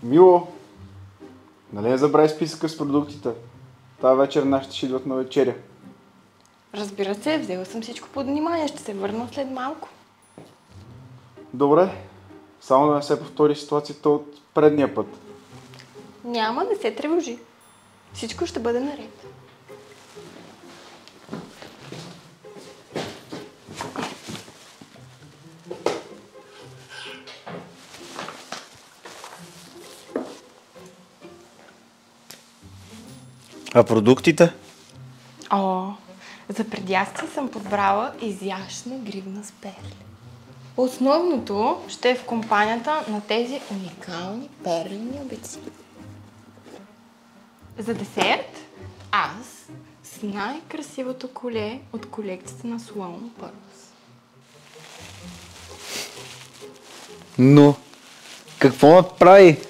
Мило, нали не забрави списъка с продуктите? Тая вечер нашите ще идват на вечеря. Разбира се, взела съм всичко под внимание. Ще се върна след малко. Добре, само да не се повтори ситуацията от предния път. Няма да се тревожи. Всичко ще бъде наред. А продуктите? О, за предястие съм подбрала изящна гривна с перли. Основното ще е в компанията на тези уникални перлени обици. За десерт аз с най-красивото коле от колекцията на Sloan Pearls. Но, какво направи?